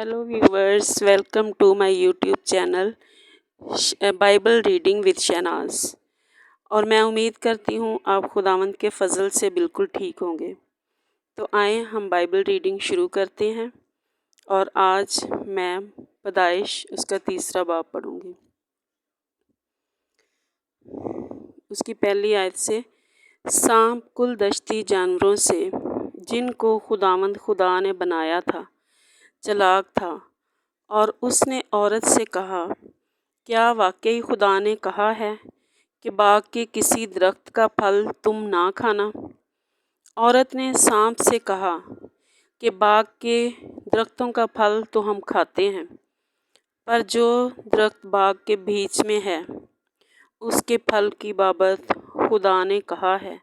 Hello viewers, welcome to my YouTube channel Bible reading with Shahnaz. और मैं उम्मीद करती हूँ आप खुदावंद के फजल से बिल्कुल ठीक होंगे। तो आए हम बाइबल रीडिंग शुरू करते हैं। और आज मैं पैदाइश उसका 3रा बाब पढ़ूँगी। उसकी पहली आयत से, सांप कुल दश्ती जानवरों से जिनको खुदावंद खुदा ने बनाया था चालाक था, और उसने औरत से कहा, क्या वाकई खुदा ने कहा है कि बाग के किसी दरख्त का फल तुम ना खाना? औरत ने सांप से कहा कि बाग के दरख्तों का फल तो हम खाते हैं, पर जो दरख्त बाग के बीच में है उसके फल की बाबत खुदा ने कहा है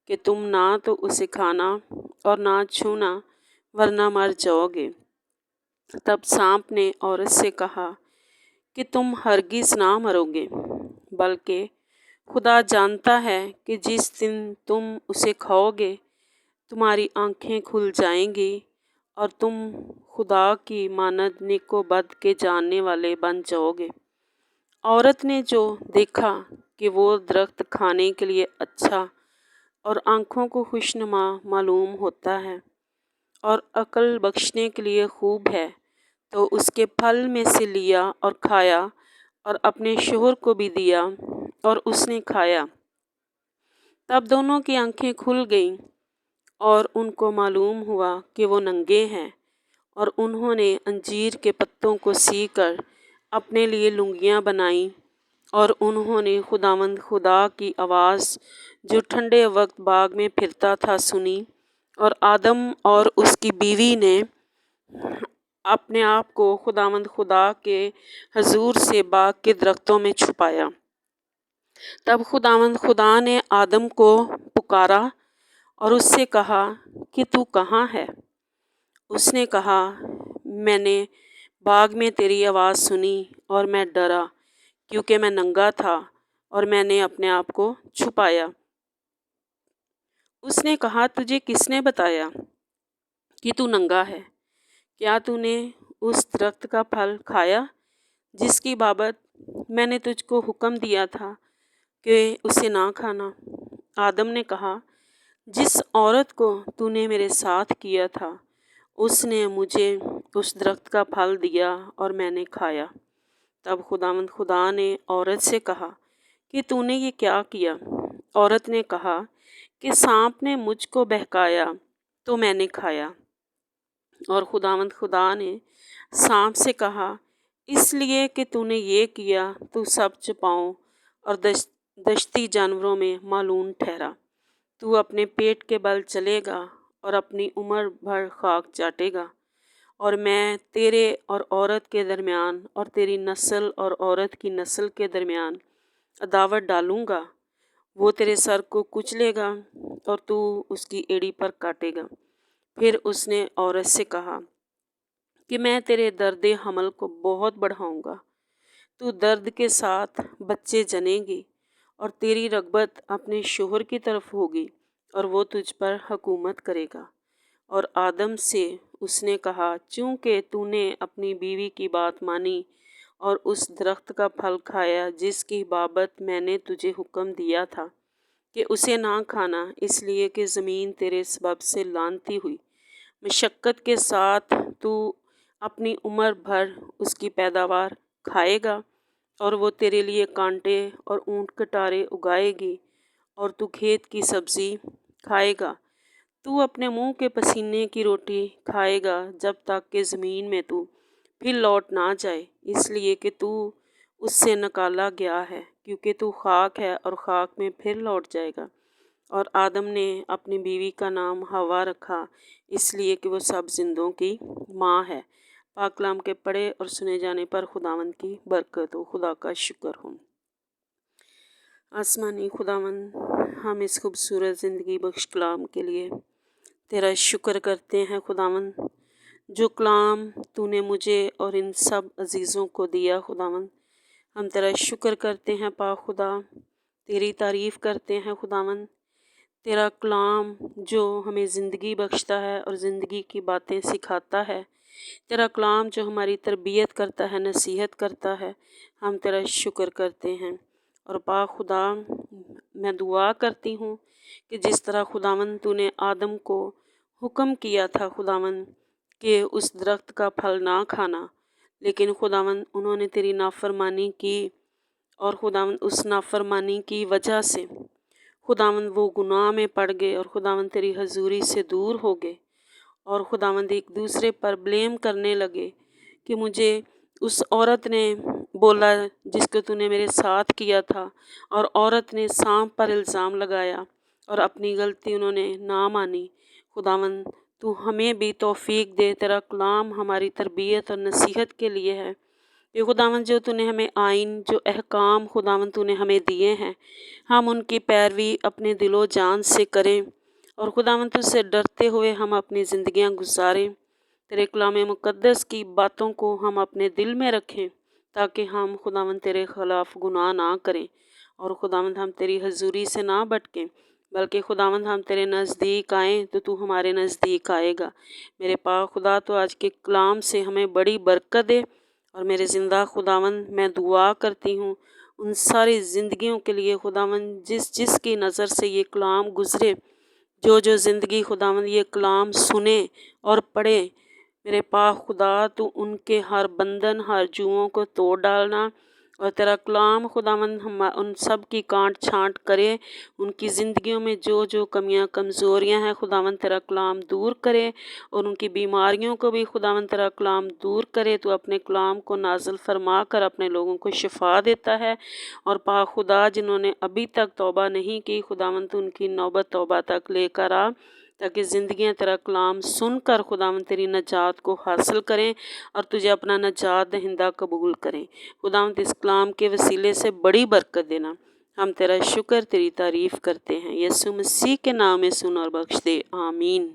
कि तुम ना तो उसे खाना और ना छूना, वरना मर जाओगे। तब सांप ने औरत से कहा कि तुम हरगिज़ ना मरोगे, बल्कि खुदा जानता है कि जिस दिन तुम उसे खाओगे तुम्हारी आंखें खुल जाएंगी और तुम खुदा की मानद नेको बद के जानने वाले बन जाओगे। औरत ने जो देखा कि वो दरख्त खाने के लिए अच्छा और आंखों को खुशनुमा मालूम होता है और अक्ल बख्शने के लिए खूब है, तो उसके फल में से लिया और खाया और अपने शोहर को भी दिया और उसने खाया। तब दोनों की आंखें खुल गईं और उनको मालूम हुआ कि वो नंगे हैं, और उन्होंने अंजीर के पत्तों को सीकर अपने लिए लुंगियाँ बनाईं। और उन्होंने खुदावंद खुदा की आवाज़ जो ठंडे वक्त बाग में फिरता था सुनी, और आदम और उसकी बीवी ने अपने आप को खुदावंद खुदा के हजूर से बाग के दरख्तों में छुपाया। तब खुदावंद खुदा ने आदम को पुकारा और उससे कहा कि तू कहाँ है? उसने कहा, मैंने बाग में तेरी आवाज़ सुनी और मैं डरा, क्योंकि मैं नंगा था और मैंने अपने आप को छुपाया। उसने कहा, तुझे किसने बताया कि तू नंगा है? क्या तूने उस दरख्त का फल खाया जिसकी बाबत मैंने तुझको हुक्म दिया था कि उसे ना खाना? आदम ने कहा, जिस औरत को तूने मेरे साथ किया था उसने मुझे उस दरख्त का फल दिया और मैंने खाया। तब खुदावंद खुदा ने औरत से कहा कि तूने ये क्या किया? औरत ने कहा कि सांप ने मुझको बहकाया तो मैंने खाया। और खुदावंद खुदा ने सांप से कहा, इसलिए कि तूने ये किया तू सब छुपाओं और दश्ती जानवरों में मालूम ठहरा। तू अपने पेट के बल चलेगा और अपनी उम्र भर खाक चाटेगा। और मैं तेरे और औरत के दरमियान और तेरी नस्ल और औरत की नस्ल के दरमियान अदावत डालूँगा। वो तेरे सर को कुचलेगा और तू उसकी एड़ी पर काटेगा। फिर उसने औरत से कहा कि मैं तेरे दर्द हमल को बहुत बढ़ाऊँगा। तू दर्द के साथ बच्चे जनेगी और तेरी रगबत अपने शोहर की तरफ होगी और वो तुझ पर हुकूमत करेगा। और आदम से उसने कहा, चूँकि तूने अपनी बीवी की बात मानी और उस दरख्त का फल खाया जिसकी बाबत मैंने तुझे हुक्म दिया था कि उसे ना खाना, इसलिए कि ज़मीन तेरे सबब से लानती हुई मशक्क़त के साथ तू अपनी उम्र भर उसकी पैदावार खाएगा, और वो तेरे लिए कांटे और ऊँट कटारे उगाएगी और तू खेत की सब्ज़ी खाएगा। तू अपने मुंह के पसीने की रोटी खाएगा जब तक कि ज़मीन में तू फिर लौट ना जाए, इसलिए कि तू उससे निकाला गया है, क्योंकि तू खाक है और खाक में फिर लौट जाएगा। और आदम ने अपनी बीवी का नाम हवा रखा, इसलिए कि वो सब जिंदों की माँ है। पाक कलाम के पढ़े और सुने जाने पर खुदावंद की बरकत हो। खुदा का शुक्र हो। आसमानी खुदावंद, हम इस खूबसूरत ज़िंदगी बख्श कलाम के लिए तेरा शुक्र करते हैं खुदावंद, जो कलाम तूने मुझे और इन सब अजीज़ों को दिया। खुदावंद, हम तेरा शुक्र करते हैं पाक खुदा, तेरी तारीफ़ करते हैं खुदावंद। तेरा कलाम जो हमें ज़िंदगी बख्शता है और ज़िंदगी की बातें सिखाता है, تیرا کلام جو ہماری تربیت کرتا ہے، نصیحت کرتا ہے، ہم تیرا شکر کرتے ہیں۔ اور پاک خدا، میں دعا کرتی ہوں کہ جس طرح خداوند تو نے آدم کو حکم کیا تھا خداوند کہ اس درخت کا پھل نہ کھانا، لیکن خداوند انہوں نے تیری نافرمانی کی، اور خداوند اس نافرمانی کی وجہ سے خداوند وہ گناہ میں پڑ گئے، اور خداوند تیری حضوری سے دور ہو گئے، اور خداوند ایک دوسرے پر بلیم کرنے لگے کہ مجھے اس عورت نے بولا جس کو تو نے میرے ساتھ کیا تھا، اور عورت نے سانپ پر الزام لگایا اور اپنی غلطی انہوں نے نہ مانی۔ خداوند تو ہمیں بھی توفیق دے، تیرا کلام ہماری تربیت اور نصیحت کے لیے ہے۔ یہ خداوند جو تو نے ہمیں آئین، جو احکام خداوند تو نے ہمیں دیے ہیں، ہم ان کی پیروی اپنے دل و جان سے کریں، اور خداوند تجھ سے ڈرتے ہوئے ہم اپنی زندگیاں گزاریں۔ تیرے کلام مقدس کی باتوں کو ہم اپنے دل میں رکھیں تاکہ ہم خداوند تیرے خلاف گناہ نہ کریں، اور خداوند ہم تیری حضوری سے نہ بھٹکیں، بلکہ خداوند ہم تیرے نزدیک آئیں تو ہمارے نزدیک آئے گا۔ میرے پاک خدا، تو آج کے کلام سے ہمیں بڑی برکت دے، اور میرے زندہ خداوند میں دعا کرتی ہوں ان ساری زندگیوں کے لیے خداوند جس کی نظر سے یہ کلام گزرے، جو زندگی خداوند یہ کلام سنے اور پڑھے، میرے پاک خدا تو ان کے ہر بندھن، ہر جوؤں کو توڑ ڈالنا، اور تیرا کلام خداوند ہم ان سب کی کانٹ چھانٹ کرے، ان کی زندگیوں میں جو کمیاں کمزوریاں ہیں خداوند تیرا کلام دور کرے، اور ان کی بیماریوں کو بھی خداوند تیرا کلام دور کرے۔ تو اپنے کلام کو نازل فرما کر اپنے لوگوں کو شفا دیتا ہے، اور پاک خدا جنہوں نے ابھی تک توبہ نہیں کی خداوند تو ان کی نوبت توبہ تک لے کر آ، تاکہ زندگیاں تیرا کلام سن کر خداوند تیری نجات کو حاصل کریں اور تجھے اپنا نجات دہندہ قبول کریں۔ خداوند اس کلام کے وسیلے سے بڑی برکت دینا۔ ہم تیرا شکر، تیری تعریف کرتے ہیں، یسوع مسیح کے نام میں سن اور بخش دے، آمین۔